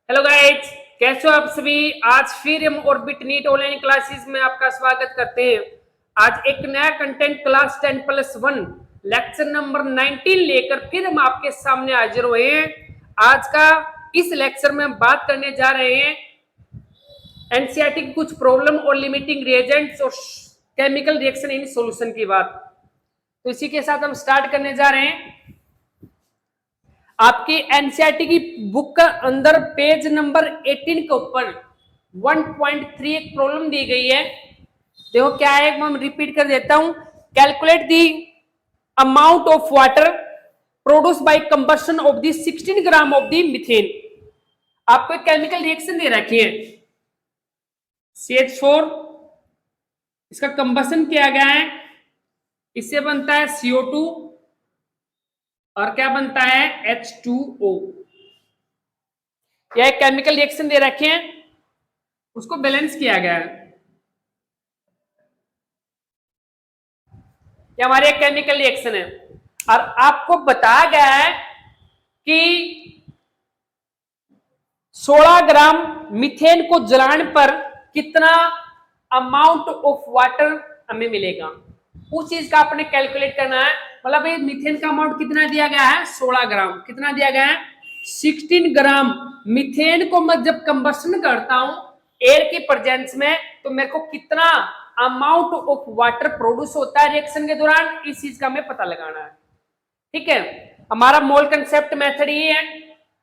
Hello guys, कैसे हो आप सभी। आज फिर हम ऑर्बिट नीट ऑनलाइन क्लासेस में आपका स्वागत करते हैं। आज एक नया कंटेंट क्लास 10+1 लेक्चर नंबर 19 लेकर फिर हम आपके सामने हाजिर हुए हैं। आज का इस लेक्चर में हम बात करने जा रहे हैं एनसीईआरटी की कुछ प्रॉब्लम और लिमिटिंग रिएजेंट्स और केमिकल रिएक्शन इन सॉल्यूशन की बात। तो इसी के साथ हम स्टार्ट करने जा रहे हैं। आपकी एनसीईआरटी की बुक का अंदर पेज नंबर 18 के ऊपर 1.3 एक प्रॉब्लम दी गई है। देखो क्या है, मैं रिपीट कर देता हूं। Calculate the amount of water produce by combustion of the 16 gram of the methane. आपको एक केमिकल रिएक्शन दे रखी है CH4, इसका कंबशन किया गया है, इससे बनता है CO2 और क्या बनता है H2O। यह एक केमिकल रिएक्शन दे रखे हैं, उसको बैलेंस किया गया है। ये हमारे एक केमिकल रिएक्शन है और आपको बताया गया है कि 16 ग्राम मीथेन को जलाने पर कितना अमाउंट ऑफ वाटर हमें मिलेगा। उस चीज का आपने कैलकुलेट करना है। मतलब ये मीथेन का अमाउंट कितना दिया गया है 16 ग्राम। कितना दिया गया है 16 ग्राम। मीथेन को मैं जब कंबशन करता हूं एयर के प्रेजेंस में तो मेरे को कितना अमाउंट ऑफ वाटर प्रोड्यूस होता है रिएक्शन के दौरान, इस चीज का हमें पता लगाना है। ठीक है, हमारा मोल कंसेप्ट मेथड ये है।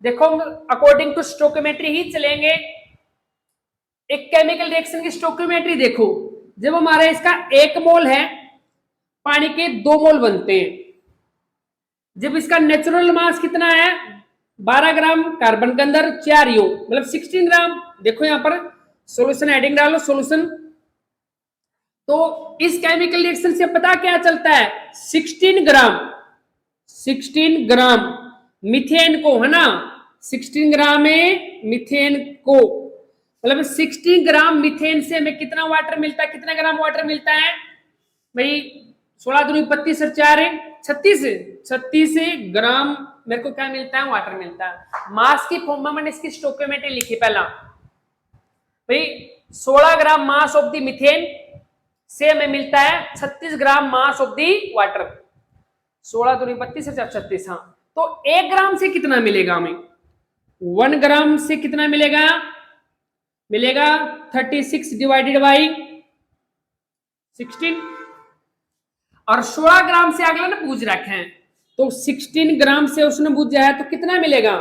देखो अकॉर्डिंग टू स्टोकियोमेट्री ही चलेंगे। एक केमिकल रिएक्शन की स्टोकियोमेट्री देखो, जब हमारा इसका 1 मोल है पानी के 2 मोल बनते हैं। जब इसका नेचुरल मास कितना है 12 ग्राम, कार्बन के अंदर 4 यो मतलब 16 ग्राम। देखो यहां पर सॉल्यूशन एडिंग डालो सॉल्यूशन, तो इस केमिकल रिएक्शन से पता क्या चलता है 16 ग्राम मीथेन को, है ना, 16 ग्राम में मीथेन को, मतलब 16 ग्राम मीथेन से हमें कितना वाटर मिलता है, कितना ग्राम वाटर मिलता है भाई 16 दूनी 32 और 4 है 36 ग्राम मेरे को क्या मिलता है वाटर मिलता है। मास की फॉर्म में मैंने इसकी स्टोकियोमेट्री लिखी पहला भाई 16 ग्राम मास ऑफ द मीथेन से हमें मिलता है 36 ग्राम मास ऑफ दी वाटर। 16 दूनी 32 से 36, हाँ। तो 1 ग्राम से कितना मिलेगा हमें 1 ग्राम से कितना मिलेगा 36 डिवाइडेड बाई 16 और 16 ग्राम से अगला ना पूछ रखे हैं, तो 16 ग्राम से उसने पूछा है तो कितना मिलेगा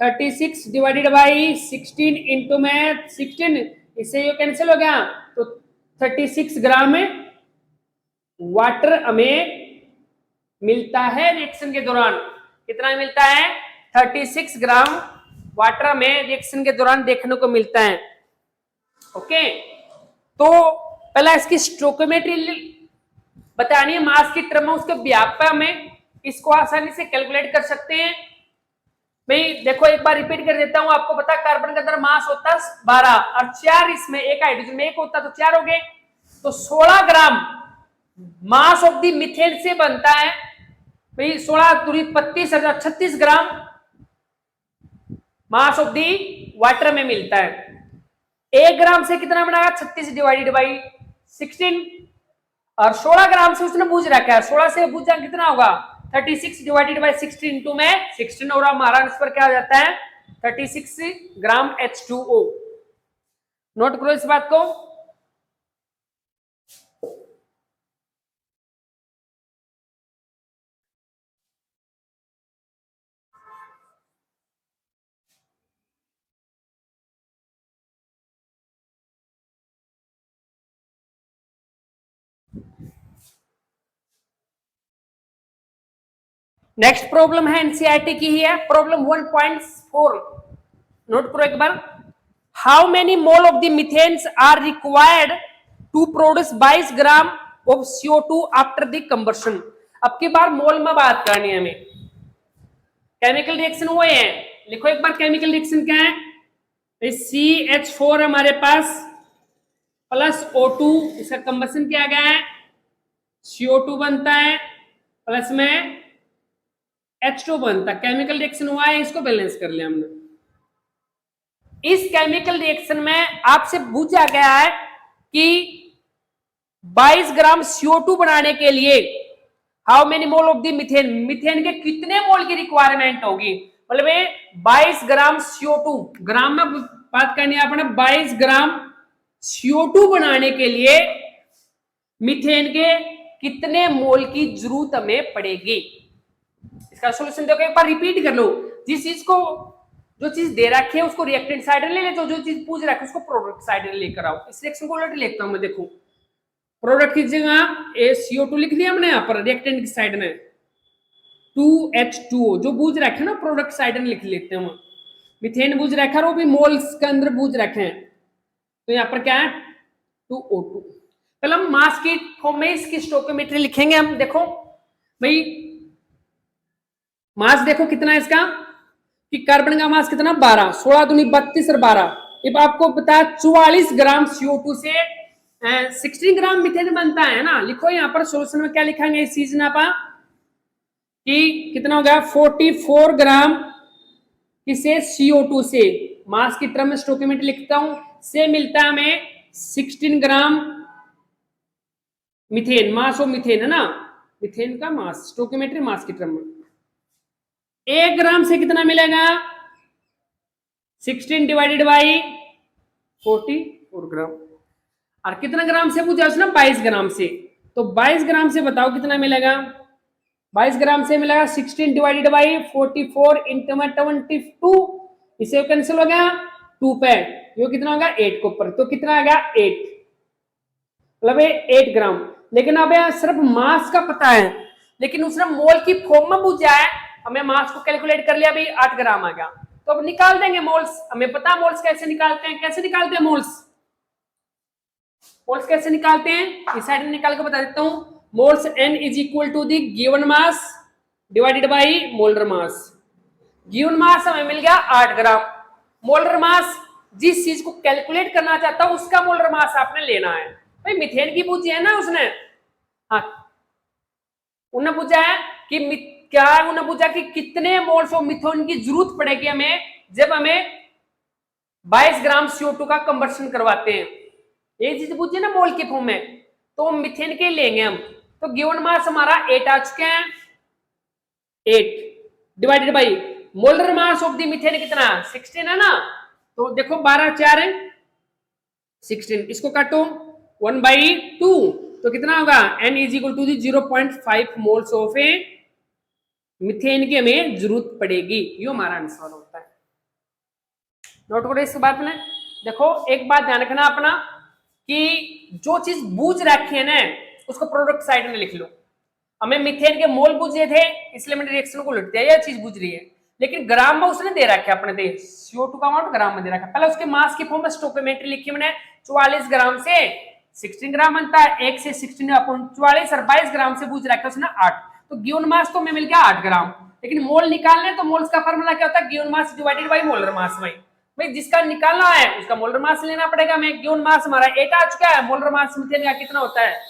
36 डिवाइडेड बाई 16 इंटू में 16, इससे ये कैंसिल हो गया, तो 36 ग्राम में वाटर हमें मिलता है रिएक्शन के दौरान। कितना मिलता है 36 ग्राम वाटर हमें रिएक्शन के दौरान देखने को मिलता है। ओके, तो पहला इसकी स्टोकियोमेट्री बतानी है मास की टर्म में, उसके व्यापक में इसको आसानी से कैलकुलेट कर सकते हैं। भाई देखो एक बार रिपीट कर देता हूं, आपको पता कार्बन के अंदर मास होता है 12 और 4 इसमें, एक हाइड्रोजन में 1 होता तो 4 हो गए, तो 16 ग्राम मास ऑफ दी मीथेन से बनता है भाई 16 दूरी 32 हजार 36 ग्राम मास ऑफ दी वाटर में मिलता है। 1 ग्राम से कितना बनाया 36 डिवाइडेड बाई 16 और 16 ग्राम से उसने पूछ रखा है, 16 से पूछा कितना होगा 36 डिवाइडेड बाई 16 इंटू में 16 और हमारा आंसर क्या हो जाता है 36 ग्राम H2O। नोट करो इस बात को। नेक्स्ट प्रॉब्लम है एनसीईआरटी की ही है, प्रॉब्लम 1.4। नोट करो एक बार। How many mole of the methanes are required to produce 22 gram of CO2 after the combustion. अब की बार मोल में बात करनी है हमें। केमिकल रिएक्शन वो है, लिखो एक बार केमिकल रिएक्शन क्या है, CH4 हमारे पास प्लस O2, इसका कंबशन किया गया है, CO2 बनता है, प्लस में H2 बनता है। केमिकल रिएक्शन हुआ है, इसको बैलेंस कर लिया हमने। इस केमिकल रिएक्शन में आपसे पूछा गया है कि 22 ग्राम CO2 बनाने के लिए how many mole of the methane, methane के कितने मोल की रिक्वायरमेंट होगी। मतलब 22 ग्राम CO2, ग्राम में बात करनी है अपने, 22 ग्राम CO2 बनाने के लिए मीथेन के कितने मोल की जरूरत हमें पड़ेगी। इसका सॉल्यूशन देखो, एक बार रिपीट कर लो। जिस चीज को, जो चीज दे रखी है उसको रिएक्टेंट साइड में ले ले, जो चीज पूछ रखी है उसको प्रोडक्ट साइड में लेकर आओ। इस रिएक्शन को उलट लिखता हूं मैं, देखो प्रोडक्ट की जगह CO2 लिख दिया हमने, यहाँ पर रिएक्टेंट की साइड में 2H2O, जो बूझ रखे ना प्रोडक्ट साइड में लिख लेते हैं। मीथेन बूझ रखा है, वो भी मोल्स के अंदर बूझ रखे हैं, तो यहाँ पर क्या है 2O2। पहले हम मास की फॉर्म में इसकी स्टोइकियोमेट्री लिखेंगे हम। देखो भाई मास देखो कितना है इसका, कि कार्बन का मास कितना 12, 16 दूनी 32 और 12, अब आपको पता है 44 ग्राम CO2 से 16 ग्राम मीथेन बनता है ना। लिखो यहाँ पर सोल्यूशन में क्या लिखेंगे इस चीज ना पा कि कितना हो गया 44 ग्राम किसे CO2 से, मास की टर्म में स्टोइकियोमेट्री लिखता हूं, से मिलता है हमें 16 ग्राम मीथेन, मास ऑफ मीथेन है ना, मीथेन का मास स्टोइकियोमेट्री मास की टर्म में 1 ग्राम से कितना मिलेगा 16 डिवाइडेड बाई 44 ग्राम, और कितना ग्राम से पूछा उसने 22 ग्राम से, तो 22 ग्राम से बताओ कितना मिलेगा। 22 ग्राम से मिलेगा 16 डिवाइडेड बाई 44 इंटू में 22, इसे कैंसिल हो गया 2 पे, ये कितना होगा 8 के ऊपर, तो कितना आ गया 8, मतलब 8 ग्राम। लेकिन अब यहाँ सिर्फ मास का पता है, लेकिन उसने मोल की फॉर्म में पूछा है, हमें मास को कैलकुलेट कर लिया भाई 8 ग्राम आ गया, तो अब निकाल देंगे मोल्स। हमें पता मोल्स कैसे निकालते हैं, कैसे निकालते हैं मोल्स, मोल्स कैसे निकालते हैं इस साइड में निकाल के बता देता हूं। Moles N is equal to the given mass divided by molar mass. Given mass हमें मिल गया 8 ग्राम, मोलर मास जिस चीज को कैलकुलेट करना चाहता हूं उसका मोलर मास आपने लेना है। भाई मीथेन की पूछी है ना उसने, हाँ उन्होंने पूछा है कि क्या उन्होंने पूछा कि कितने मोल्स ऑफ मीथेन की जरूरत पड़ेगी हमें जब हमें 22 ग्राम CO2 का कंबर्शन करवाते हैं, ये चीज पूछी ना मोल के फॉर्म में, तो मीथेन के लेंगे हम। तो गिवन मास हमारा 8 आ चुके हैं, 8 divided by molar mass of the methane कितना 16 है ना, तो देखो 12 4 है 16, इसको काटो 1/2, तो कितना होगा N is equal to 0.5 moles of a methane की हमें जरूरत पड़ेगी, ये हमारा आंसर होता है। नोट करो इस बात में। देखो एक बात ध्यान रखना अपना कि जो चीज बूझ रखी है ना उसको प्रोडक्ट साइड में लिख लो। हमें मीथेन के मोल बूझे थे इसलिए मैंने रिएक्शन को उलट दिया, यह चीज बूझ रही है, लेकिन ग्राम में उसने दे रखा है अपने दे CO2 का अमाउंट ग्राम में दे रखा है। पहले उसके मास की फॉर्म में स्टोइकियोमेट्री लिखी मैंने, 44 ग्राम से 16 ग्राम बनता है, 1 से 16 अपॉन 44 और 22 ग्राम से बूझ रखा है उसने 8, तो गिवन मास तो हमें मिल गया 8 ग्राम। लेकिन मोल निकालने तो मोल्स का फार्मूला क्या होता है given mass divided by molar मास। भाई जिसका निकालना है उसका मोलर मास लेना पड़ेगा। हमें गिवन मास हमारा 8 आ चुका है, मोलर मास मीथेन का कितना होता है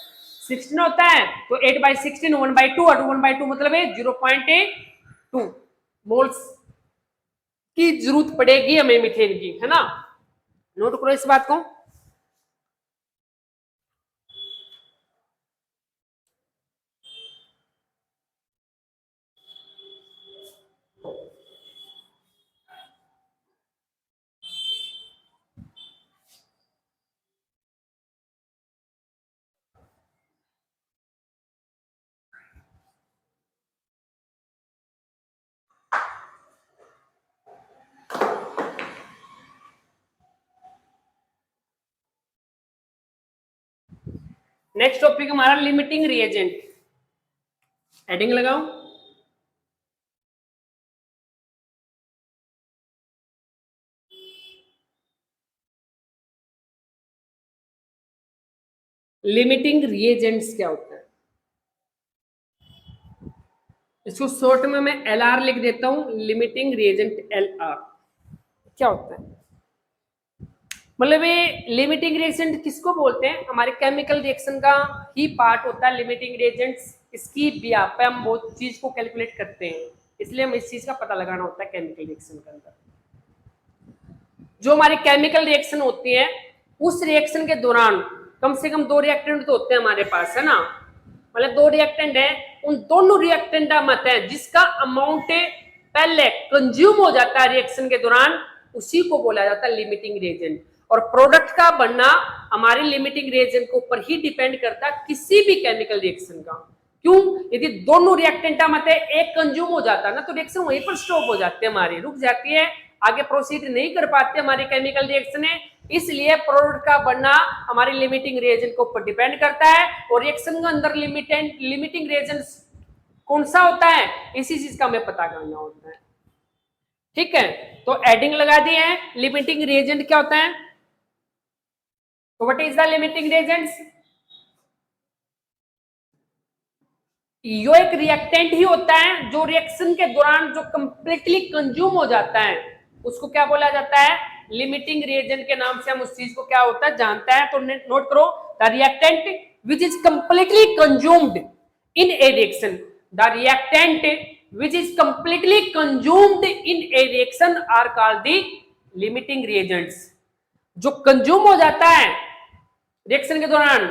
16 होता है, तो 8/16 1/2 और 1/2 मतलब है 0.2 मोल्स की जरूरत पड़ेगी हमें मीथेन की, है ना। नोट करो इस बात को। नेक्स्ट टॉपिक हमारा लिमिटिंग रिएजेंट, हेडिंग लगाओ। लिमिटिंग रिएजेंट्स क्या होता है, इसको शॉर्ट में मैं LR लिख देता हूं, लिमिटिंग रिएजेंट LR क्या होता है। मतलब ये लिमिटिंग रिएजेंट किसको बोलते हैं, हमारे केमिकल रिएक्शन का ही पार्ट होता है लिमिटिंग रिएजेंट्स। इसकी बिहाफ पे हम बहुत चीज को कैलकुलेट करते हैं, इसलिए हम इस चीज का पता लगाना होता है केमिकल रिएक्शन के अंदर। जो हमारी केमिकल रिएक्शन होती है उस रिएक्शन के दौरान कम से कम 2 रिएक्टेंट तो होते हैं हमारे पास, है ना, मतलब 2 रिएक्टेंट है, उन दोनों रिएक्टेंट मत है जिसका अमाउंट पहले कंज्यूम हो जाता है रिएक्शन के दौरान, उसी को बोला जाता है लिमिटिंग रिएजेंट। और प्रोडक्ट का बनना हमारे लिमिटिंग रिएजेंट के ऊपर ही डिपेंड करता है किसी भी केमिकल रिएक्शन का। क्यों? यदि दोनों रिएक्टेंट मत है, एक कंज्यूम हो जाता है ना, तो रिएक्शन वहीं पर स्टॉप हो जाती है, हमारी रुक जाती है, आगे प्रोसीड नहीं कर पाते हमारी केमिकल रिएक्शन है। इसलिए प्रोडक्ट का बनना हमारे लिमिटिंग रिएजेंट के ऊपर डिपेंड करता है। और रिएक्शन के अंदर लिमिटिंग रिएजेंट कौन सा होता है, इसी चीज का हमें पता करना होता है। ठीक है, तो एडिंग लगा दिए हैं। लिमिटिंग रिएजेंट क्या होता है? तो what is the limiting reagents? यो एक रिएक्टेंट ही होता है जो रिएक्शन के दौरान जो कंप्लीटली कंज्यूम हो जाता है, उसको क्या बोला जाता है? लिमिटिंग रिएजेंट के नाम से हम उस चीज को क्या होता है जानता है। तो नोट करो, the reactant which is completely consumed in A reaction, the reactant which is completely consumed in a reaction are called the limiting reagents। जो कंज्यूम हो जाता है रिएक्शन के दौरान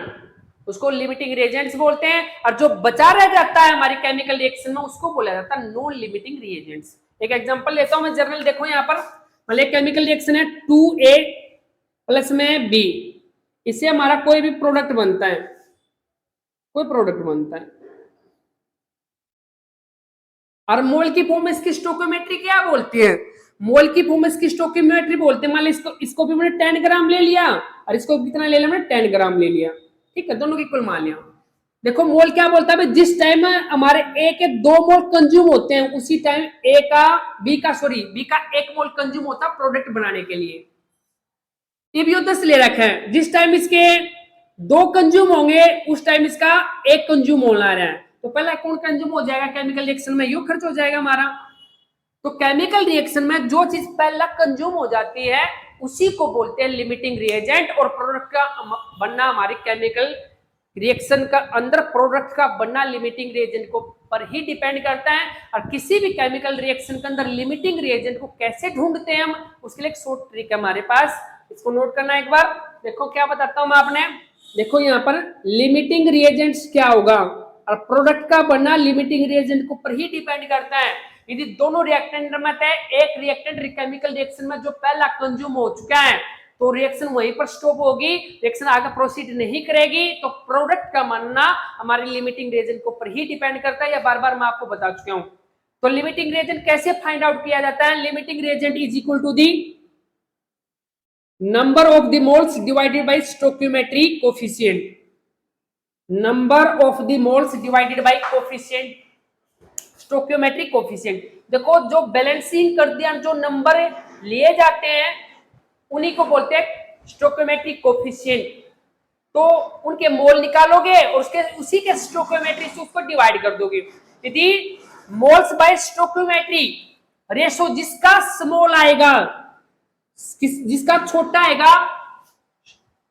उसको लिमिटिंग रिएजेंट्स बोलते हैं, और जो बचा रह जाता है हमारी केमिकल रिएक्शन में उसको बोला जाता है नॉन लिमिटिंग रिएजेंट्स। एक एग्जांपल लेता हूं मैं जर्नल, देखो यहां पर मतलब केमिकल रिएक्शन है 2A प्लस में B, इससे हमारा कोई भी प्रोडक्ट बनता है, कोई प्रोडक्ट बनता है, और मोल की फॉर्म में इसकी स्टोकियोमेट्री क्या बोलती है? मोल की फॉर्म में इसकी स्टोकियोमेट्री बोलते हैं। मान लो इसको भी मैंने 10 ग्राम ले लिया और इसको कितना ले लिया मैंने 10 ग्राम ले लिया, ठीक है, दोनों की इक्वल मान लिया। देखो मोल क्या बोलता है, जिस टाइम हमारे ए के 2 मोल कंज्यूम होते हैं उसी टाइम बी का 1 मोल कंज्यूम होता है प्रोडक्ट बनाने के लिए। ये भी 10 ले रखा है, जिस टाइम इसके 2 कंज्यूम होंगे उस टाइम इसका 1 कंज्यूम होना रहा है, तो पहला कौन कंज्यूम हो जाएगा केमिकल रिएक्शन में? यू खर्च हो जाएगा हमारा। तो केमिकल रिएक्शन में जो चीज पहला कंज्यूम हो जाती है उसी को बोलते हैं लिमिटिंग रिएजेंट। और प्रोडक्ट का बनना हमारी केमिकल रिएक्शन का अंदर प्रोडक्ट का बनना लिमिटिंग रिएजेंट को पर ही डिपेंड करता है। और किसी भी केमिकल रिएक्शन के अंदर लिमिटिंग रिएजेंट को कैसे ढूंढते हैं हम, उसके लिए एक शॉर्ट ट्रिक है हमारे पास, इसको नोट करना एक बार। देखो क्या बताता हूं मैं आपने, देखो यहाँ पर लिमिटिंग रिएजेंट्स क्या होगा, और प्रोडक्ट का बनना लिमिटिंग रिएजेंट के ऊपर ही डिपेंड करता है। यदि दोनों रिएक्टेंट में है, एक रिएक्टेंट केमिकल रिएक्शन में जो पहला कंज्यूम हो चुका है तो रिएक्शन वहीं पर स्टॉप होगी, रिएक्शन आगे प्रोसीड नहीं करेगी, तो प्रोडक्ट का बनना हमारी लिमिटिंग रिएजेंट के ऊपर ही डिपेंड करता है। या बार बार मैं आपको बता चुका हूं। तो लिमिटिंग रिएजेंट कैसे फाइंड आउट किया जाता है? Limiting reagent is equal to the number of the moles divided by stoichiometry coefficient, number of the moles divided by coefficient, stoichiometric coefficient. देखो जो बैलेंसिंग कर दिया, जो नंबर लिए जाते हैं उन्हीं को बोलते हैं स्टोकियोमेट्रिक कोफिशिएंट। तो उनके मोल निकालोगे और उसके उसी के स्टोकियोमेट्री से उसको डिवाइड कर दोगे। यदि मोल्स बाय स्टोकियोमेट्री रेशो जिसका स्मॉल आएगा, जिसका छोटा आएगा,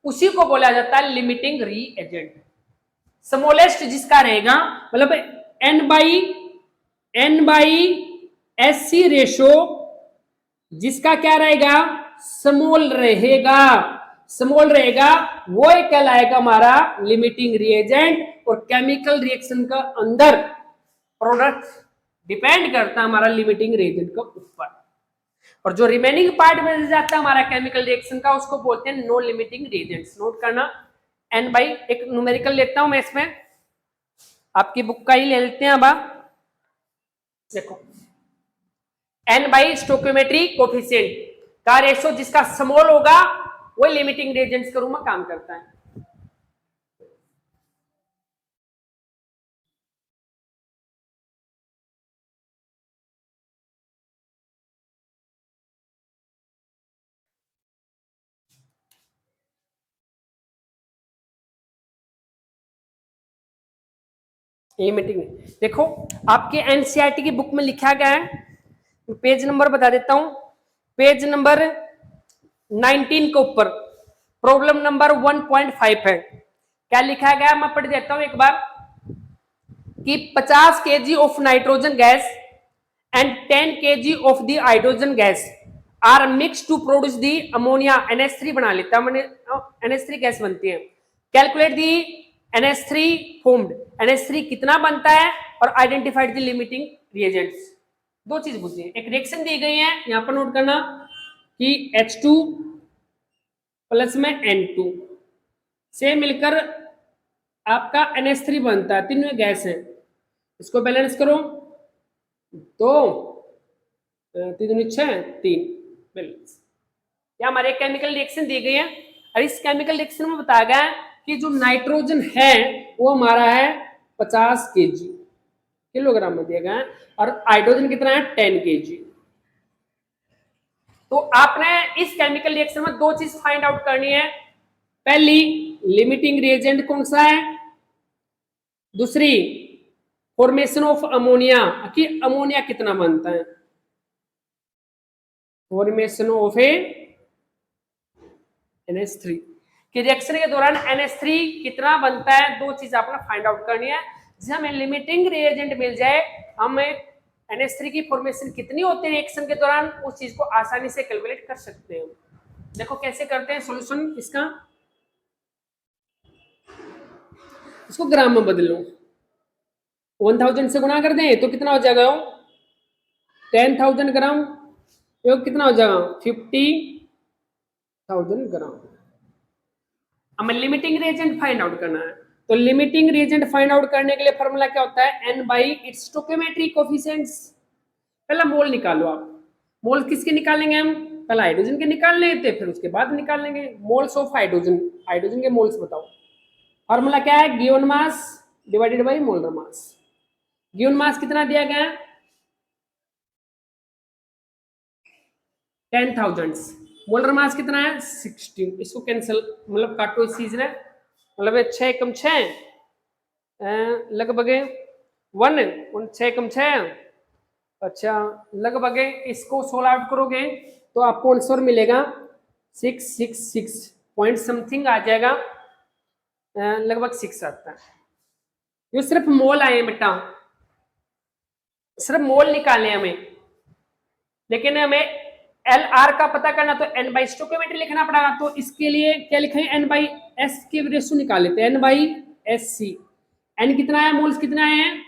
उसी को बोला जाता है लिमिटिंग रिएजेंट। स्मॉलेस्ट जिसका रहेगा मतलब n बाई SC रेशो जिसका क्या रहेगा? स्मॉल रहेगा, स्मॉल रहेगा, वो कहलाएगा हमारा लिमिटिंग रिएजेंट। और केमिकल रिएक्शन का अंदर प्रोडक्ट डिपेंड करता है हमारा लिमिटिंग रिएजेंट के ऊपर। और जो रिमेनिंग पार्ट में जाता है हमारा केमिकल रिएक्शन का उसको बोलते हैं नॉन लिमिटिंग रिएजेंट्स। नोट करना n बाई, एक न्यूमेरिकल लेता हूं मैं इसमें, आपकी बुक का ही ले लेते हैं। अब आप देखो n बाई स्टोकियोमेट्री कोफिशिएंट का रेशो जिसका स्मॉल होगा वो लिमिटिंग रिएजेंट्स के रूप में काम करता है। लिमिटिंग देखो आपके एनसीईआरटी की बुक में लिखा गया है, पेज नंबर बता देता हूं, पेज नंबर 19 के ऊपर प्रॉब्लम नंबर 1.5 है। क्या लिखा गया मैं पढ़ देता हूं एक बार, कि 50 kg of nitrogen gas and 10 kg of the hydrogen gas are mix to produce the ammonia, NH3 बना लेता है, मैंने NH3 गैस बनती है। Calculate the NH3 formed, NH3 कितना बनता है और आइडेंटिफाइड द लिमिटिंग रिएजेंट्स। दो चीज पूछी है, एक रिएक्शन दी गई है, यहां पर नोट करना कि H2 प्लस में N2 से मिलकर आपका NH3 बनता है, तीनों गैस है, इसको बैलेंस करो, तो तीन छह तीन बैलेंस। या हमारे केमिकल रिएक्शन दी गई है और इस केमिकल रिएक्शन में बताया गया है कि जो नाइट्रोजन है वो हमारा है 50 kg किलोग्राम में दिया गया है और हाइड्रोजन कितना है 10 kg। तो आपने इस केमिकल रिएक्शन में दो चीज फाइंड आउट करनी है, पहली लिमिटिंग रिएजेंट कौन सा है, दूसरी फॉर्मेशन ऑफ अमोनिया कि अमोनिया कितना बनता है, फॉर्मेशन ऑफ ए NH3 कि रिएक्शन के दौरान NH3 कितना बनता है, दो चीज आपने फाइंड आउट करनी है। जैसे हमें लिमिटिंग रिएजेंट मिल जाए, हमें NH3 की फॉर्मेशन कितनी होती है रिएक्शन के दौरान, उस चीज को आसानी से कैलकुलेट कर सकते हैं। देखो कैसे करते हैं सॉल्यूशन इसका, इसको ग्राम में बदल लो, 1000 से गुणा कर दें तो कितना हो जाएगा, 10,000 ग्राम, तो कितना हो जाएगा 50,000 ग्राम। हमें लिमिटिंग रिएजेंट फाइंड आउट करना है, तो लिमिटिंग रिएजेंट फाइंड आउट करने के लिए फॉर्मूला क्या होता है, n by its stoichiometric coefficients. पहला मोल निकालो आप, मोल किसके निकालेंगे हम, पहला हाइड्रोजन के निकाल लेते, फिर उसके बाद निकाल लेंगे मोल्स ऑफ हाइड्रोजन, हाइड्रोजन के मोल्स बताओ। फॉर्मूला क्या है, given mass divided by molar mass. Given मास कितना दिया गया है 10,000, मोलर मास कितना है 16, इसको कैंसिल मतलब काटो इस चीज ने, मतलब 6 कम 6 लगभग 1 6 कम 6, अच्छा लगभग इसको सोल्व आउट करोगे तो आपको आंसर मिलेगा 666 पॉइंट समथिंग आ जाएगा, लगभग 6 आता है। ये सिर्फ मोल आए बेटा, सिर्फ मोल निकालने हमें, लेकिन हमें LR का पता करना तो n बाई स्टोइकियोमेट्री लिखना पड़ेगा, तो इसके लिए क्या लिखेंगे, n बाई s के रेशियो निकाल लेते हैं, n बाई SC। n कितना है, मोल्स कितना है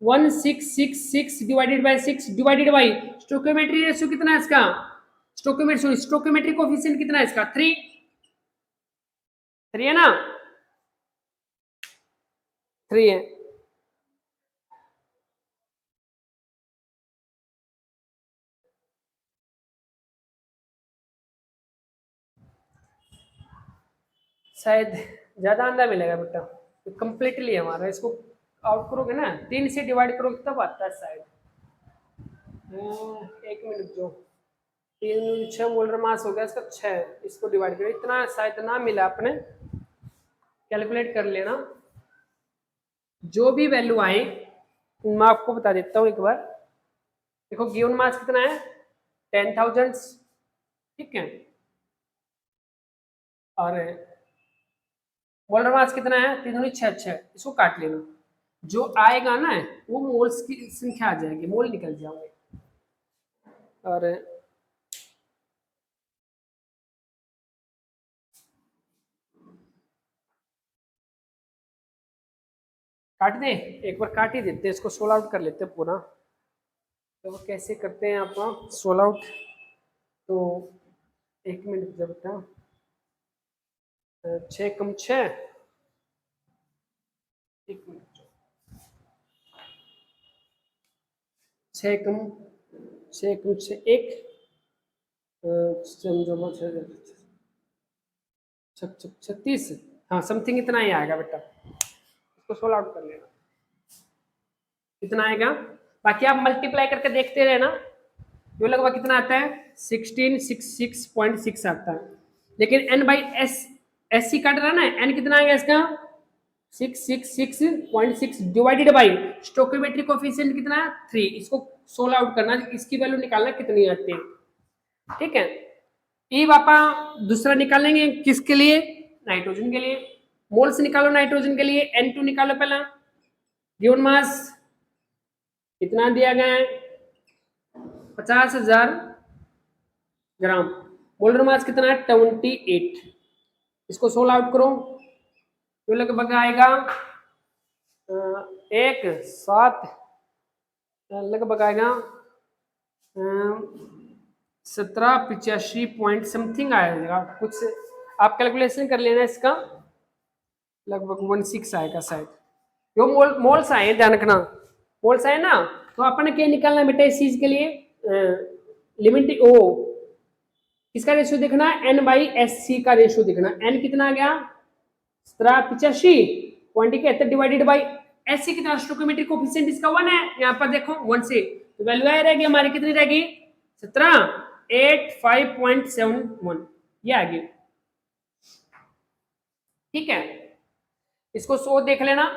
1666 divided by 6 divided by stoichiometry ratio कितना है इसका, स्टोइकियोमेट्री कोएफिशिएंट कितना है इसका 3 है ना, 3 है। शायद ज्यादा अंदर मिलेगा बेटा, तो कंप्लीटली हमारा इसको आउट करोगे ना, 3 से डिवाइड करोगे तब आता है शायद। 1 मिनट जो 3 6 मोलर मास हो गया इसका 6, इसको डिवाइड करो, इतना शायद ना मिला, अपने कैलकुलेट कर लेना, जो भी वैल्यू आए मैं आपको बता देता हूँ एक बार। देखो गिवन मास कितना है 10,000, ठीक है, और मोलर मास कितना है 3 6 6, इसको काट लेना, जो आएगा ना वो मोल्स की संख्या आ जाएगी, मोल निकल जाओगे। और काट दें, एक बार काट ही देते हैं इसको, सोल्व आउट कर लेते हैं पूरा। तो कैसे करते हैं आप सोल्व आउट, तो 1 मिनट जब था 6 कम 6, 1 मिनट 6 कम 6 कम 6 1 36, हाँ समथिंग इतना ही आएगा बेटा, इसको सोल्व आउट कर लेना, कितना आएगा, बाकी आप मल्टीप्लाई करके देखते रहना, जो लगभग कितना आता है 1666.6 आता है, लेकिन n बाई एस सी काट रहा ना, n कितना आएगा इसका 666.6 डिवाइडेड बाई स्टोइकियोमेट्रिक कोएफिशिएंट कितना 3, इसको सोल्व आउट करना, इसकी वैल्यू निकालना कितनी आती है, ठीक है। ई वापा दूसरा निकालेंगे किसके लिए, नाइट्रोजन के लिए, मोल्स निकालो नाइट्रोजन के लिए, N2 निकालो पहला, गिवन मास कितना दिया गया है 50,000 ग्राम। मोलर मास कितना है 28। इसको सोल्व आउट करो तो लगभग आएगा 1.7 लगभग आएगा 1785 पॉइंट समथिंग आएगा कुछ। आप कैलकुलेशन कर लेना इसका, लगभग 16 आएगा शायद। जो मोल्स आए ध्यान रखना, मोल्स आए ना, तो अपन क्या निकालना बेटा इस चीज के लिए लिमिट ओ किसका रेशियो देखना है, एन बाई एस सी का रेशियो देखना। एन कितना आ गया 1785 डिवाइडेड बाई एस सी कितना, स्टोइकोमेट्रिक कोएफिशिएंट इसका 1 है, यहाँ पर देखो 1 से तो वैल्यू आ रहेगी हमारी कितनी रहेगी 1785.71 ये आ गई। ठीक है, इसको 100 देख लेना,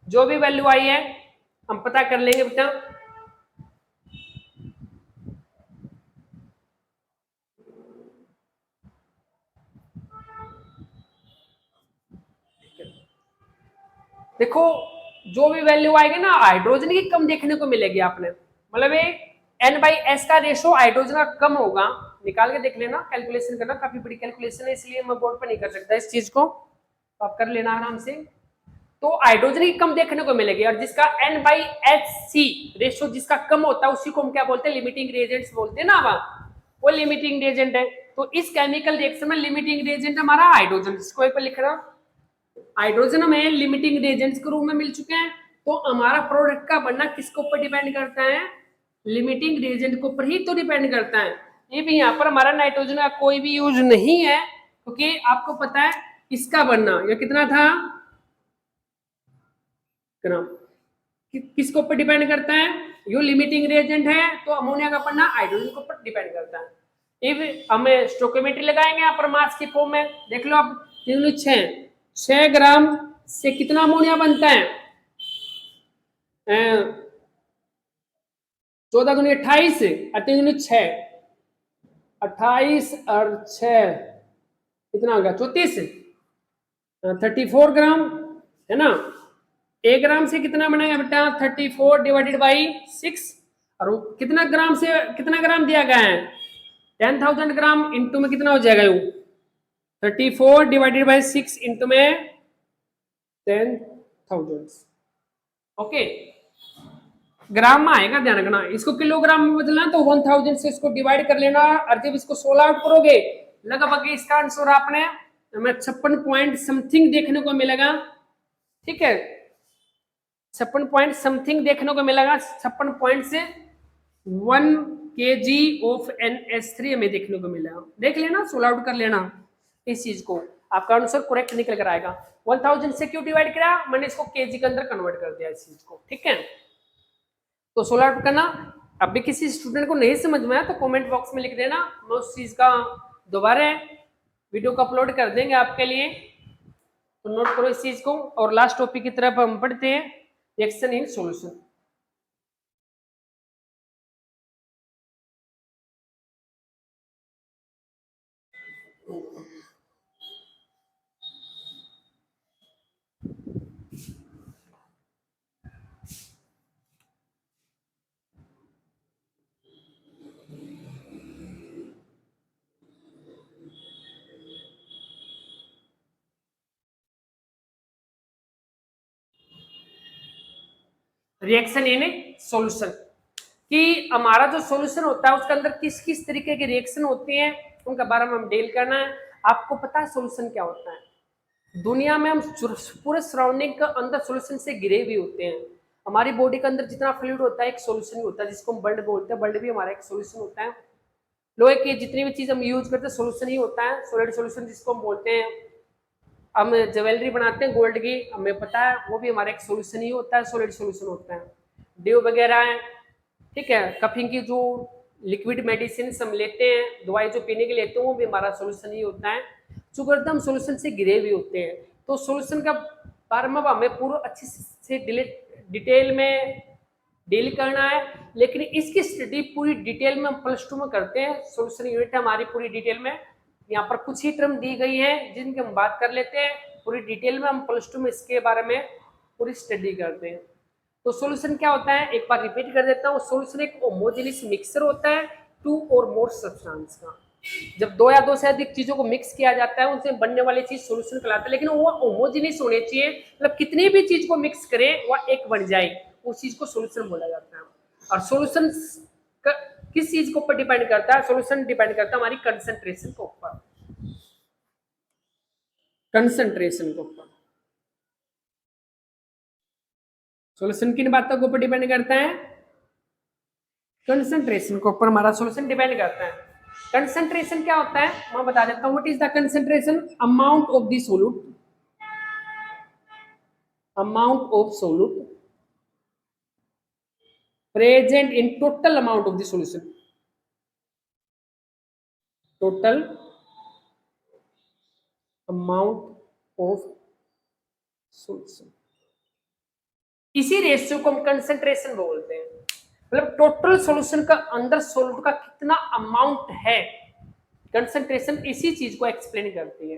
जो भी वैल्यू आई है हम पता कर लेंगे बेटा। देखो जो भी वैल्यू आएगी ना हाइड्रोजन की कम देखने को मिलेगी आपने, मतलब ये एन बाई एस का रेशो हाइड्रोजन का कम होगा, निकाल के देख लेना, कैलकुलेशन करना, काफी बड़ी कैलकुलेशन है इसलिए मैं बोर्ड पर नहीं कर सकता इस चीज को, आप कर लेना आराम से। तो हाइड्रोजन की कम देखने को मिलेगी, और जिसका N by H C ratio जिसका कम होता है उसी को हम क्या बोलते हैं, लिमिटिंग रिएजेंट्स बोलते हैं ना, वो लिमिटिंग रिएजेंट है। तो इस केमिकल रिएक्शन में लिमिटिंग रिएजेंट हमारा हाइड्रोजन, इसको एक बार लिख रहा, हाइड्रोजन में लिमिटिंग रिएजेंट्स के रूप में मिल चुके हैं। तो हमारा प्रोडक्ट का बनना किसके ऊपर डिपेंड करता है, लिमिटिंग रिएजेंट के ऊपर ही तो डिपेंड करता है। ये भी यहाँ पर हमारा नाइट्रोजन का कोई भी यूज नहीं है, क्योंकि आपको पता है इसका बनना ये कितना था ग्राम, किसके ऊपर डिपेंड करता है, यो लिमिटिंग रिएजेंट है तो अमोनिया का बनना हाइड्रोजन के ऊपर डिपेंड करता है। इफ हमें स्टोइकोमेट्री लगाएंगे यहाँ पर मास की फॉर्म में, देख लो आप 6 ग्राम से कितना अमोनिया बनता है, 14 दूनी 28 और 3 दूनी 6, 28 और 6 कितना हो गया 34, 34 ग्राम है ना। 1 ग्राम से कितना बनेगा बेटा 34 डिवाइडेड बाई 6, और कितना ग्राम से कितना ग्राम दिया गया है 10,000 ग्राम, इंटू में कितना हो जाएगा यू 34 डिवाइडेड बाई 6 इंटू में 10,000। ओके, ग्राम में आएगा ध्यान रखना, इसको किलोग्राम में बदलना तो 1000 से इसको डिवाइड कर लेना, और जब इसको 16 आउट करोगे लगभग इसका आंसर आपने हमें 56 पॉइंट समथिंग देखने को मिलेगा। ठीक है, 56 पॉइंट समथिंग देखने को मिलेगा, 56 पॉइंट से 1 kg ऑफ NH3 हमें देखने को मिलेगा। देख लेना, 16 आउट कर लेना इस चीज को, आपका आंसर करेक्ट निकल कर आएगा। 1000 से क्यों डिवाइड किया, मैंने इसको केजी के अंदर कन्वर्ट कर दिया इस चीज को। ठीक है, तो 16 आउट करना। अब भी किसी स्टूडेंट को नहीं समझ में आया तो कमेंट बॉक्स में लिख देना, मैं उस चीज का दोबारा वीडियो को अपलोड कर देंगे आपके लिए, तो नोट करो इस चीज को। और लास्ट टॉपिक की तरफ हम पढ़ते हैं, reaction in solution. Reaction in solution कि हमारा जो सॉल्यूशन होता है उसके अंदर किस किस तरीके के रिएक्शन होते हैं उनके बारे में हम डील करना है। आपको पता है सॉल्यूशन क्या होता है, दुनिया में हम पूरे सराउंडिंग के अंदर सॉल्यूशन से घिरे हुए होते हैं। हमारी बॉडी के अंदर जितना फ्लूइड होता है एक सॉल्यूशन ही होता है, जिसको हम ब्लड बोलते हैं, ब्लड भी हमारा एक सॉल्यूशन होता है। लोहे की जितनी भी चीज हम यूज करते हैं सॉल्यूशन ही होता है, सॉलिड सॉल्यूशन जिसको हम बोलते हैं। हम ज्वेलरी बनाते हैं गोल्ड की, हमें पता है वो भी हमारा एक सॉल्यूशन ही होता है, सॉलिड सॉल्यूशन होता है। ड्यू वगैरह है, ठीक है, कफिंग की जो लिक्विड मेडिसिन हम लेते हैं, दवाई जो पीने के लेते हैं वो भी हमारा सॉल्यूशन ही होता है। चूंकि हम सॉल्यूशन से घिरे हुए होते हैं, तो सॉल्यूशन का बारे में हमें पूरा अच्छे से डिटेल में डील करना है। लेकिन इसकी स्टडी पूरी डिटेल में हम +2 में करते हैं, सॉल्यूशन यूनिट हमारी पूरी डिटेल में। यहाँ पर कुछ ही टर्म दी गई है जिनकी हम बात कर लेते हैं, पूरी डिटेल में हम +2 में इसके बारे में पूरी स्टडी करते हैं। तो सॉल्यूशन क्या होता है एक बार रिपीट कर देता हूँ, सॉल्यूशन एक होमोजेनियस मिक्सचर होता है टू और मोर सब्सटेंस का। जब दो या दो से अधिक चीजों को मिक्स किया जाता है उनसे बनने वाली चीज सॉल्यूशन कहलाता है, लेकिन वो होमोजेनियस होने चाहिए, मतलब कितनी भी चीज को मिक्स करें वह एक बन जाए, उस चीज को सॉल्यूशन बोला जाता है। और सॉल्यूशन किस चीज के ऊपर डिपेंड करता है? सॉल्यूशन डिपेंड करता है हमारी कंसंट्रेशन के ऊपर, कंसंट्रेशन के ऊपर। सॉल्यूशन किन बातों के ऊपर डिपेंड करता है? कंसंट्रेशन के ऊपर हमारा सॉल्यूशन डिपेंड करता है। कंसंट्रेशन क्या होता है मैं बता देता हूं। What is the concentration? Amount of the solute, amount of solute present in total amount of the solution, total amount of solution. इसी रेशियो को हम कंसंट्रेशन बोलते हैं, मतलब टोटल सॉल्यूशन का अंदर सोल्यूट का कितना अमाउंट है। कंसंट्रेशन इसी चीज को एक्सप्लेन करती है।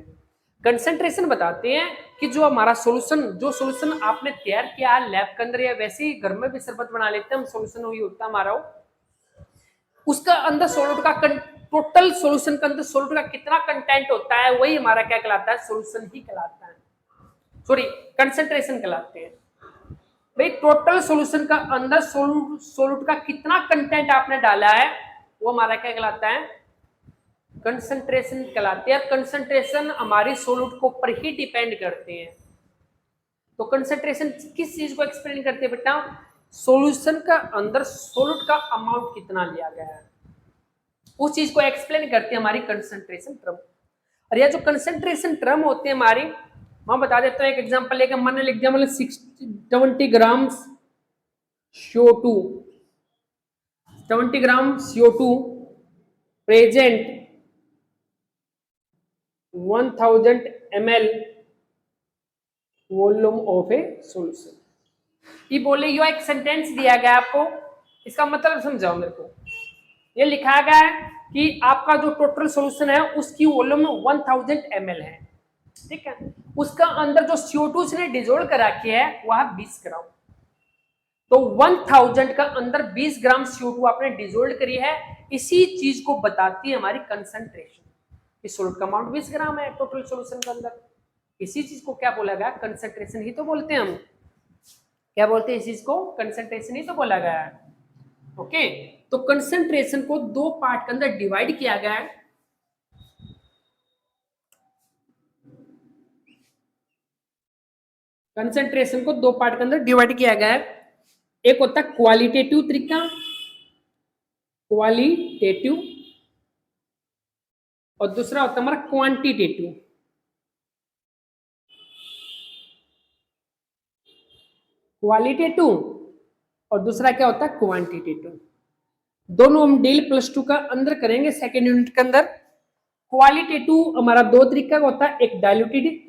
कंसंट्रेशन बताते हैं कि जो हमारा सॉल्यूशन, जो सॉल्यूशन आपने तैयार किया है लैब के अंदर या वैसे ही घर में भी शरबत बना लेते हैं हम, सॉल्यूशन वही होता है हमारा, उसका अंदर सोल्यूट का टोटल सॉल्यूशन के अंदर सोल्यूट का कितना कंटेंट होता है वही हमारा क्या कहलाता है? सॉल्यूशन ही कहलाता है, सॉरी कंसंट्रेशन कहलाते हैं। भाई टोटल सॉल्यूशन का अंदर सोल्यूट का कितना कंटेंट आपने डाला है वो हमारा क्या कहलाता है? कंसंट्रेशन कहलाते हैं। कंसंट्रेशन हमारी सोल्यूट के ऊपर ही डिपेंड करते हैं। तो कंसंट्रेशन किस चीज को एक्सप्लेन करते हैं बेटा? सॉल्यूशन का अंदर सोल्यूट का अमाउंट कितना लिया गया है उस चीज को एक्सप्लेन करते हैं हमारी कंसंट्रेशन टर्म। और यह जो कंसंट्रेशन टर्म होते हैं हमारी, मैं बता देता हूं एक एग्जांपल लेकर। मैंने लिख दिया मतलब 70 ग्राम CO2, 70 gram CO2 present 1000 ml volume of a solution. ये बोले यो एक सेंटेंस दिया गया आपको, इसका मतलब समझाओ मेरे को। ये लिखा गया है कि आपका जो टोटल सॉल्यूशन है उसकी वॉल्यूम 1000 ml है, ठीक है। उसका अंदर जो CO2 इसने डिजोल्व करा के है वह 20 ग्राम। तो 1000 का अंदर 20 ग्राम CO2 आपने डिजोल्व करी है, इसी चीज को बताती है हमारी कंसंट्रेशन। इस सोल्यूट का अमाउंट 20 ग्राम है टोटल सॉल्यूशन के अंदर, इसी चीज को क्या बोला गया? कंसंट्रेशन ही तो बोलते हैं हम। क्या बोलते हैं इस चीज को? कंसंट्रेशन ही तो बोला गया है। ओके, तो कंसंट्रेशन को दो पार्ट के अंदर डिवाइड किया गया है। कंसंट्रेशन को दो पार्ट के अंदर डिवाइड किया गया है। एक होता है क्वालिटेटिव तरीका, क्वालिटेटिव, और दूसरा होता है हमारा क्वांटिटेटिव। क्वालिटेटिव और दूसरा क्या होता है? क्वांटिटेटिव। दोनों हम डील +2 का अंदर करेंगे सेकेंड यूनिट के अंदर। क्वालिटेटिव हमारा दो तरीका का होता है, एक डाइल्यूटेड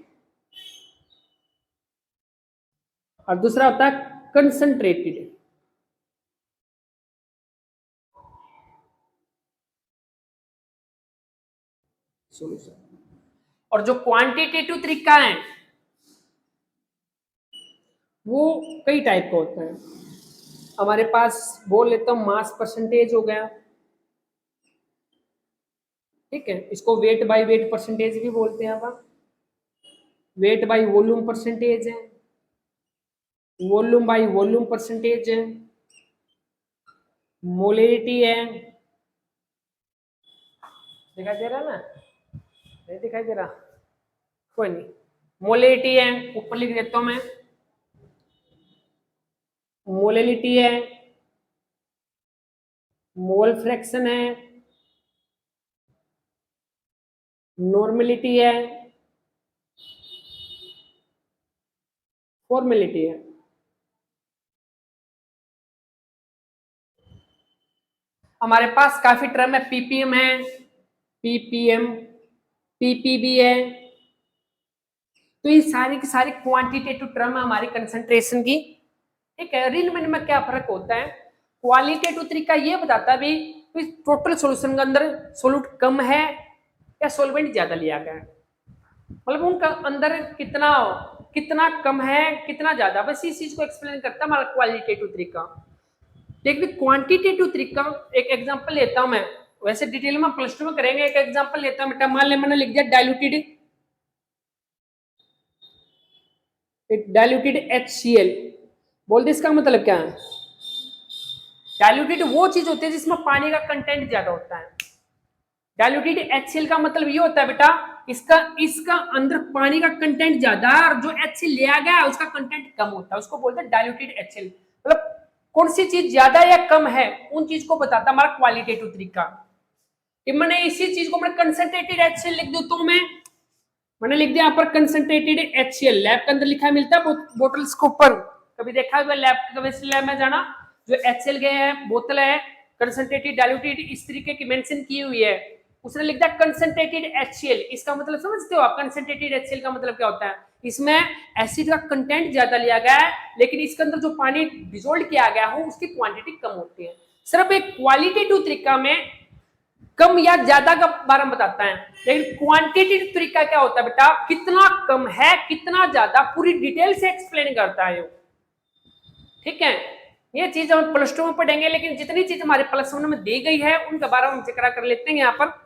और दूसरा होता है कंसंट्रेटेड। सॉल्यूशन। और जो क्वांटिटेटिव तरीका है वो कई टाइप का होता है। हमारे पास बोल लेता हूं मास परसेंटेज हो गया, ठीक है, इसको वेट बाय वेट परसेंटेज भी बोलते हैं आप। वेट बाय वॉल्यूम परसेंटेज है, वॉल्यूम बाय वॉल्यूम परसेंटेज है, मोलेरिटी है। दिखाई दे रहा है ना? नहीं दिखाई दे रहा? कोई नहीं। मोलेरिटी है, ऊपर लिख देता हूं मैं, मोलेलिटी है, मोल फ्रैक्शन है, नॉर्मेलिटी है, फॉर्मेलिटी है। हमारे पास काफी टर्म है, पीपीएम है, पीपीएम, पीपीबी है। तो ये सारी की सारी क्वांटिटेटिव टर्म है हमारी कंसंट्रेशन की, ठीक है। रिन मिन में क्या फर्क होता है? क्वालिटेटिव तरीका ये बताता है भी टोटल सॉल्यूशन के अंदर सोल्यूट कम है या सॉल्वेंट ज्यादा लिया गया है, मतलब उनका अंदर कितना कितना कम है कितना ज्यादा, बस इस चीज को एक्सप्लेन करता है हमारा क्वालिटेटिव तरीका। लेकिन क्वांटिटेटिव तरीका, एक एग्जांपल लेता हूं मैं, वैसे डिटेल में प्लस 2 में करेंगे। एक एग्जांपल लेता हूं बेटा, मान ले मैंने लिख दिया डाइल्यूटेड HCl। बोल दे इसका मतलब क्या है? डाइल्यूटेड वो चीज होती है जिसमें पानी का कंटेंट ज्यादा होता है। डाइल्यूटेड HCl का मतलब ये होता है बेटा, इसका इसका अंदर पानी का कंटेंट ज्यादा है और जो HCl लिया गया है उसका कंटेंट कम होता है, उसको बोलते हैं डाइल्यूटेड HCl। मतलब कौन सी चीज ज्यादा या कम है उन चीज को बताता हमारा क्वालिटेटिव तरीका। कि मैंने इसी चीज को मैं कंसंट्रेटेड HCl लिख दूं तो मैंने लिख दिया यहाँ पर कंसंट्रेटेड HCl। लैब के अंदर लिखा मिलता है बोतल्स के ऊपर, कभी देखा है लैब में जाना, जो HCl गए है बोतल है कंसंट्रेटेड डाइल्यूटेड इस तरीके की मेंशन की हुई है, उसने लिख दिया कंसंट्रेटेड HCl। इसका मतलब समझते हो आप? कंसंट्रेटेड HCl का मतलब क्या होता है? इसमें एसिड का कंटेंट ज्यादा लिया गया है लेकिन इसके अंदर जो पानी डिसोल्व किया गया हो उसकी क्वांटिटी कम होती है। सिर्फ एक क्वालिटेटिव तरीका में कम या ज्यादा का बारे में बताता है, लेकिन क्वांटिटेटिव तरीका क्या होता है बेटा, कितना कम है कितना ज्यादा पूरी डिटेल से एक्सप्लेन करता है। ठीक है, ये चीज हम प्लस 2 में पढ़ेंगे, लेकिन जितनी चीज हमारे प्लस 1 में दी गई है उनके बारे में हम जिक्र कर लेते हैं यहाँ पर।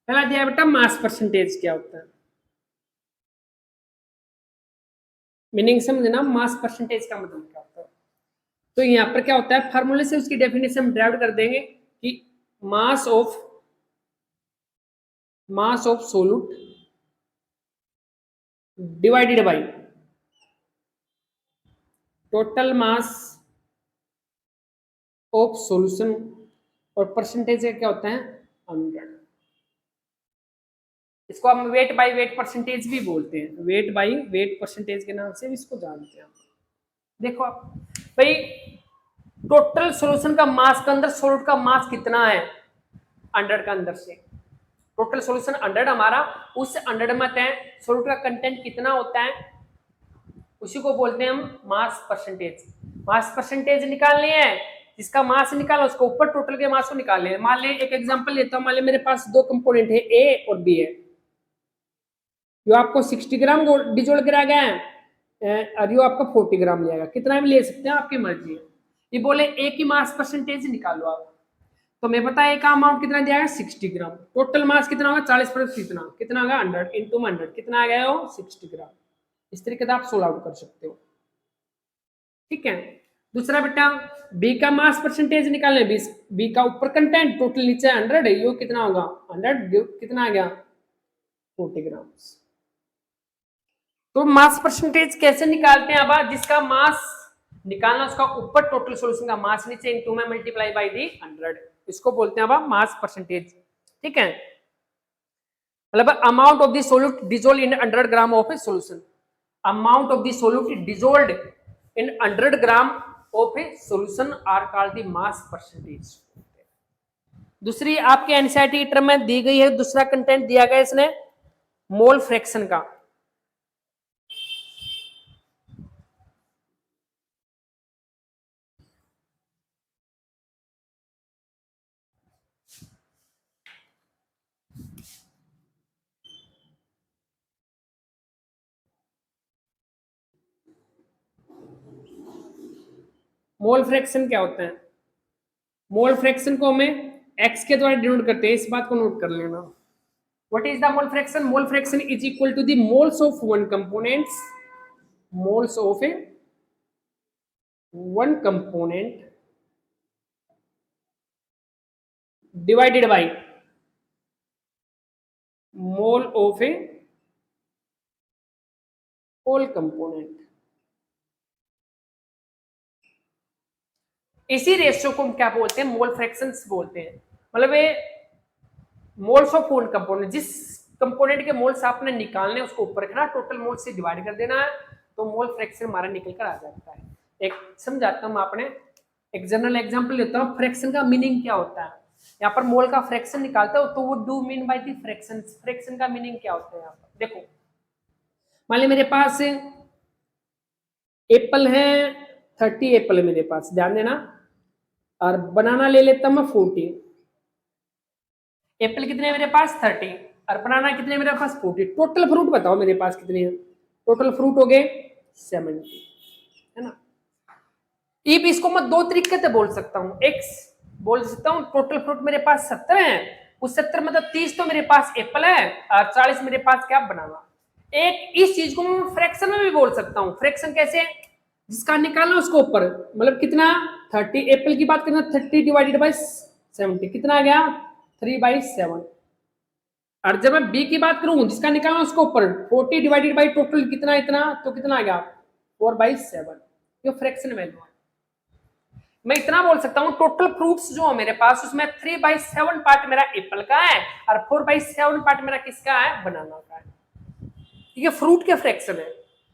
पहला दिया बेटा मास परसेंटेज क्या होता है, मीनिंग समझना, मास परसेंटेज का मतलब क्या होता है। तो यहाँ पर क्या होता है, फार्मूले से उसकी डेफिनेशन हम ड्राइव कर देंगे कि mass of solute divided by total mass of solution, और परसेंटेज क्या होता है 100। इसको हम वेट बाई वेट परसेंटेज भी बोलते हैं, वेट बाई वेट परसेंटेज के नाम से भी इसको जानते हैं। देखो आप भाई, टोटल सॉल्यूशन का मास का अंदर सोल्यूट का मास कितना है 100 का अंदर से, टोटल सॉल्यूशन 100 हमारा, उस 100 में तय सोल्यूट का कंटेंट कितना होता है, उसी को बोलते हैं हम मास परसेंटेज। मास परसेंटेज निकालनी है, जिसका मास निकाला उसको ऊपर टोटल के मास को निकाल लें। मान ले एक एग्जांपल लेता हूं, मान ले मेरे पास दो कंपोनेंट है ए और बी है, जो आपको 60 ग्राम डिजोल्व करा गया है और यो आपको 40 ग्राम लिया गया, कितना भी ले सकते हैं आपकी मर्जी है। ये बोले ए की मास परसेंटेज निकालो आप, तो मैं पता है का अमाउंट कितना दिया है 60 ग्राम, टोटल मास कितना होगा 40% कितना कितना होगा 100 इंटू 100 कितना आ गया हो 60 ग्राम। इस तरीके से आप सोल्व आउट कर सकते हो। ठीक है, दूसरा बेटा बी का मास परसेंटेज निकालना है, बी का ऊपर कंटेंट टोटल नीचे 100 है, यो कितना होगा 100 कितना आ गया 40 ग्राम। तो मास परसेंटेज कैसे निकालते हैं अब, जिसका मास निकालना उसका ऊपर टोटल सॉल्यूशन का मास नीचे इनटू में मल्टीप्लाई बाय दी 100, इसको बोलते हैं अब मास परसेंटेज। ठीक है, मतलब amount of the solute dissolve in 100 gram of a solution, amount of the solute dissolved in 100 gram of a solution are called the mass percentage. दूसरी आपके एनसीईआरटी टर्म में दी गई है, दूसरा कंटेंट दिया गया इसने मोल फ्रैक्शन का। मोल फ्रैक्शन क्या होता है, मोल फ्रैक्शन को हमें x के द्वारा डिनोट करते हैं, इस बात को नोट कर लेना। What is the mole fraction, mole fraction is equal to the moles of one components, moles of a one component divided by mole of a whole component. इसी रेशियो को हम क्या बोलते हैं, मोल फ्रैक्शंस बोलते हैं। मतलब ये मोल्स ऑफ वन कंपोनेंट, जिस कंपोनेंट के मोल्स आपने निकालने उसको ऊपर रखना, टोटल मोल से डिवाइड कर देना है, तो मोल फ्रैक्शन हमारा निकल कर आ जाता है। एक समझाता हूँ आपने, एक जनरल एग्जांपल लेता हूँ। फ्रैक्शन का मीनिंग क्या होता है? यहाँ पर मोल का फ्रैक्शन निकालते हो तो वो do mean by the fraction. Fraction का मीनिंग क्या होता है? यहाँ पर देखो, मान ली मेरे पास एप्पल है, 30 एप्पल है मेरे पास, ध्यान देना, और बनाना ले लेता हूँ मैं 40। एप्पल कितने हैं मेरे पास? 30, और बनाना कितने मेरे पास? 40। टोटल फ्रूट बताओ मेरे पास कितने हैं? टोटल फ्रूट हो गए 70, है ना। इफ इसको मैं दो तरीके से बोल सकता हूँ, एक्स बोल सकता हूँ टोटल फ्रूट मेरे पास 70 है, उस 70 मतलब 30 तो मेरे पास एप्पल है और 40 मेरे पास क्या? बनाना। एक इस चीज को मैं फ्रैक्शन में भी बोल सकता हूँ। फ्रैक्शन कैसे? जिसका निकालना उसको ऊपर, मतलब कितना? 30। एप्पल की बात करना, 30 डिवाइडेड बाई 70 कितना आ गया? 3/7। और जब मैं बी की बात करूं, जिसका निकालना उसको ऊपर, 40 डिवाइडेड बाई टोटल कितना? इतना, तो कितना आ गया? 4/7। ये फ्रैक्शन वैल्यू है। मैं इतना बोल सकता हूं, टोटल फ्रूट्स जो है मेरे पास, उसमें 3/7 पार्ट मेरा एप्पल का है और 4/7 पार्ट मेरा किसका है? बनाना का है। ये फ्रूट के फ्रैक्शन है,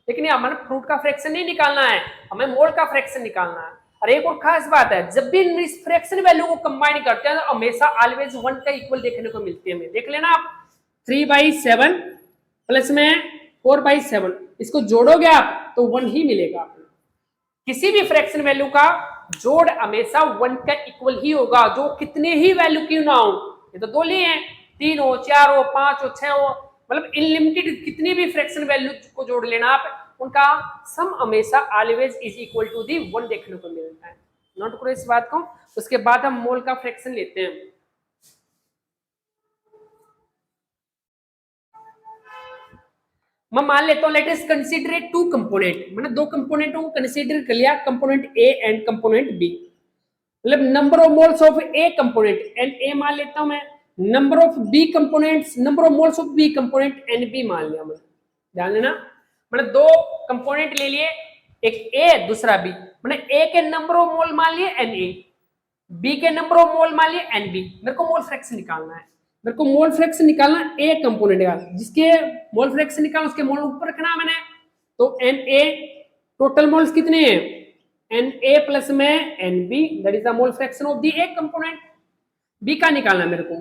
लेकिन हमें फ्रूट का फ्रैक्शन नहीं निकालना है, हमें मोल का फ्रैक्शन निकालना है। और एक और खास बात है, जब भी इस फ्रैक्शन वैल्यू को कंबाइन करते हैं तो हमेशा ऑलवेज 1 का इक्वल देखने को मिलती है। हमें देख लेना आप, 3/7 प्लस में 4/7, इसको जोड़ोगे आप तो 1 ही मिलेगा आपको। किसी भी फ्रैक्शन वैल्यू का जोड़ हमेशा 1 का इक्वल ही होगा, जो कितने ही वैल्यू क्यों ना हो। ये तो दो लिए हैं, 3 हो, 4 हो, 5 हो, 6 हो, मतलब इनलिमिटेड कितनी भी फ्रैक्शन वैल्यू को जोड़ लेना आप, उनका सम हमेशा always is equal to the 1 देखने को मिलता है। नोट करो इस बात को। उसके बाद हम मोल का फ्रैक्शन लेते हैं। मैं मान लेता हूं, let us consider two component, मैंने दो कंपोनेंटों को कंसीडर कर लिया, component A and component B. मतलब number of moles of A component and A मान लेता हूं मैं, number of B components, number of moles of B component and B मान लिया मैंने। ध्यान देना, मैंने दो कंपोनेंट ले लिए, एक ए दूसरा बी। मैंने ए के नंबर ऑफ मोल मान लिए एन ए, बी के नंबर ऑफ मोल मान लिए एन बी। मेरे को मोल फ्रैक्शन निकालना है, मेरे को मोल फ्रैक्शन निकालना ए कंपोनेंट का, जिसके मोल फ्रैक्शन निकालना उसके मोल ऊपर रखना है मैंने। तो एन ए टोटल मोल्स कितने हैं? एन ए प्लस में n B, that is the mole fraction of the A component. B का निकालना मेरे को,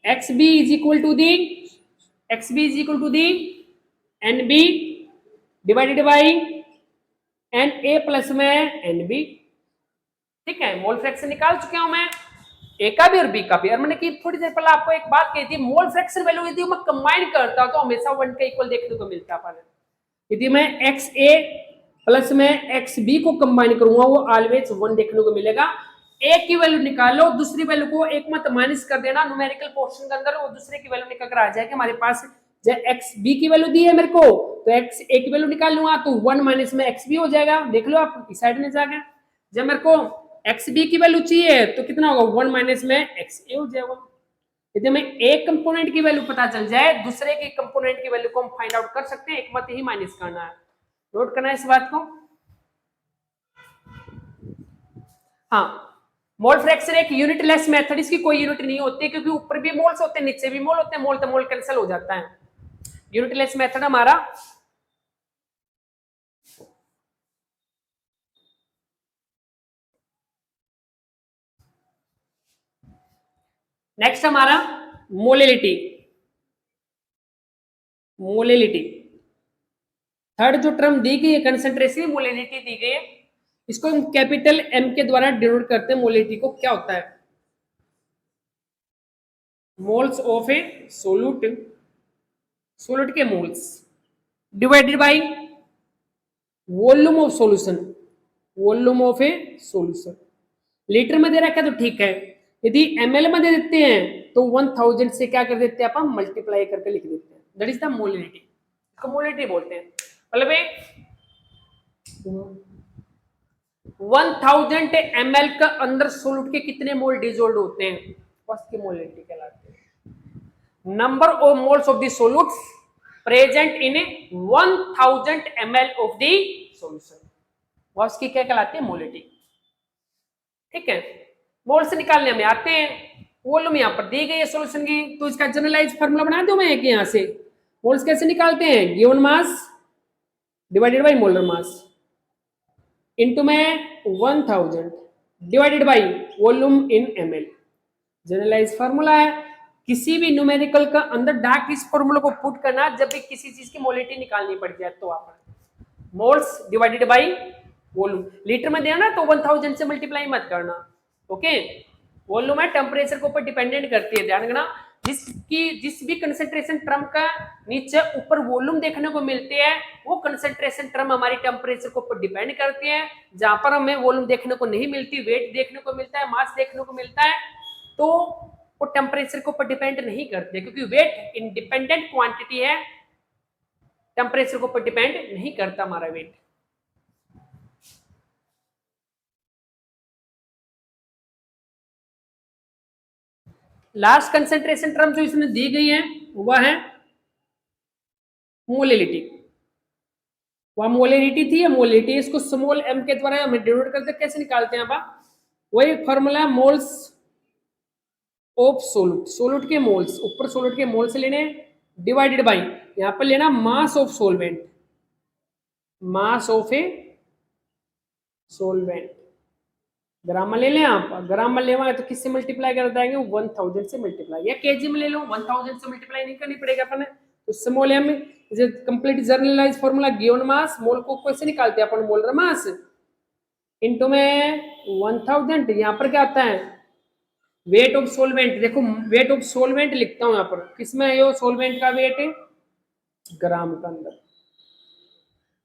x B is equal to the, x B is equal to the n B divided by n A plus में n B. ठीक है, mole fraction निकाल चुके हूं मैं, ए का भी और बी का भी। और मैंने की थोड़ी देर पहले आपको एक बात कही थी, मोल फ्रैक्शन वैल्यू यदि मैं कंबाइन करता तो हमेशा 1 का इक्वल देखने को मिलता है। यदि मैं एक्स ए प्लस में एक्स बी को कंबाइन करूंगा, वो ऑलवेज 1 देखने को मिलेगा। एक की वैल्यू निकालो, दूसरी वैल्यू को एक मत माइनस कर देना न्यूमेरिकल पोर्शन के अंदर, वो दूसरे की वैल्यू निकल कर आ जाएगी। हमारे पास जब एक्स बी की वैल्यू दी है मेरे को, तो एक्स ए की वैल्यू निकाल लूंगा, तो 1 माइनस में एक्स बी हो जाएगा। देख लो आप इस साइड में जाके, जब मेरे को एक्स बी की वैल्यू चाहिए तो कितना होगा? 1 माइनस में एक्स ए हो जाएगा। यदि हमें एक कंपोनेंट की वैल्यू पता चल जाए, दूसरे के कंपोनेंट की वैल्यू को हम फाइंड आउट कर सकते हैं, एक मत ही माइनस करना है। नोट करना है इस बात को। हाँ, मोल फ्रैक्शन एक यूनिटलेस मेथड, इसकी कोई यूनिट नहीं होती, क्योंकि ऊपर भी मोल्स होते हैं नीचे भी मोल होते हैं, मोल तो मोल कैंसिल हो जाता है। यूनिटलेस मेथड हमारा। नेक्स्ट हमारा मोलिलिटी। मोलिलिटी थर्ड जो टर्म दी गई है, कंसंट्रेशन मोलिलिटी दी गई है, इसको हम कैपिटल एम के द्वारा डिनोट करते हैं। मोलिलिटी को क्या होता है? Moles of a solute, solute के moles divided by volume of solution, volume of a solution. Litre में दे रखा है तो ठीक है, यदि ml में दे देते हैं तो 1000 से क्या कर देते हैं अपन? मल्टीप्लाई करके लिख देते हैं। दैट इज द मोलिलिटी, इसको मोलिलिटी बोलते हैं। मतलब 1000 ml का अंदर सोल्यूट के कितने मोल डिसॉल्व होते हैं, उसकी मोलिलिटी कहलाती है। Number of moles of the solutes present in 1000 ml of the solution, वह उसकी क्या कहलाती है? मोलिलिटी। ठीक है, मोल से निकालने में आते हैं। वॉल्यूम यहाँ पर दी गई है सॉल्यूशन की, तो इसका जनरलाइज फार्मूला बना दूं मैं एक यहाँ से। मोल्स कैसे निकालते हैं, given mass divided by molar mass into में 1000 divided by volume in ml। Generalise formula है, किसी भी न्यूमेरिकल का अंदर डार्क इस फार्मूला को पुट करना जब भी किसी चीज की मोलिटी निकालनी पड़ जाए, तो आप moles divided by volume, litre में देना तो 1000 से मल्टीप्लाई मत करना, ओके। वॉल्यूम है टेम्परेचर के ऊपर डिपेंडेंट करती है, ध्यान रखना। जिस भी कंसेंट्रेशन टर्म का नीचे ऊपर वॉल्यूम देखने को मिलते हैं, वो कंसेंट्रेशन टर्म हमारी टेम्परेचर के ऊपर डिपेंड करती है। जहां पर हमें वॉल्यूम देखने को नहीं मिलती, वेट देखने को मिलता है, मास देखने को मिलता है, तो वो टेम्परेचर के ऊपर डिपेंड नहीं करते, क्योंकि वेट इंडिपेंडेंट क्वांटिटी है, टेम्परेचर के ऊपर डिपेंड नहीं करता हमारा वेट। लास्ट कंसेंट्रेशन टर्म जो इसमें दी गई है वह है मोलिलिटी। वह मोलिलिटी थी, मोलिलिटी इसको स्मॉल m के द्वारा हम डिनोट करते हैं। कैसे निकालते हैं आप, वही फॉर्मूला मोल्स ऑफ सोलूट, सोलूट के मोल्स, ऊपर सोलूट के मोल्स लेने डिवाइडेड बाई यहां पर लेना mass of solvent, mass of a solvent. Gram में ले लें आप, ग्राम में लेवा है तो किससे मल्टीप्लाई कर देंगे, 1000 से मल्टीप्लाई, या केजी में ले लो, 1000 से मल्टीप्लाई नहीं करनी पड़ेगा अपन, तो small m is a complete generalised formula given mass, mole को कैसे निकालते हैं अपन, मोलर मास इनटू में 1000, यहां पर क्या आता है वेट ऑफ सोलवेंट। देखो वेट ऑफ सोलवेंट लिखता हूं यहां पर, किसमें है ये सोलवेंट का वेट है, ग्राम का अंदर।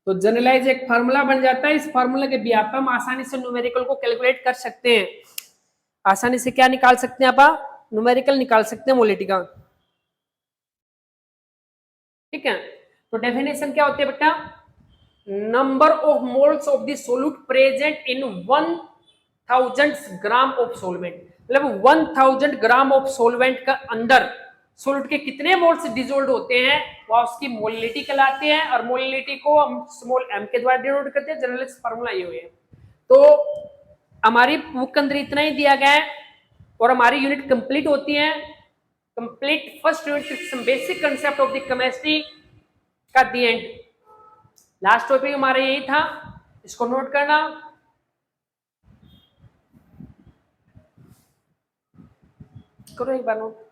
तो जनरलाइज एक फार्मूला बन जाता है, इस फार्मूला के बिहाफ पे हम आसानी से न्यूमेरिकल को कैलकुलेट कर सकते हैं। आसानी से क्या निकाल सकते हैं आप, न्यूमेरिकल निकाल सकते हैं मोलिटी का, ठीक है। तो डेफिनेशन क्या होती है बेटा, number of moles of the solute present in 1000 gram of solvent, मतलब 1000 ग्राम ऑफ सोलवेंट का अंदर सोल्यूट के कितने मोल्स डिसोल्व होते हैं, वह उसकी मोलिलिटी कहलाते हैं, और मोलिलिटी को हम स्मॉल m के द्वारा डिनोट करते हैं। जनरल फार्मूला ये है। तो हमारी बुक के अंदर इतना ही दिया गया है, और हमारी यूनिट कंप्लीट होती है। Complete first unit basic concept of the chemistry का दी एंड। लास्ट टॉपिक हमारा यही था, इसको नोट करना। करो एक बार नोट।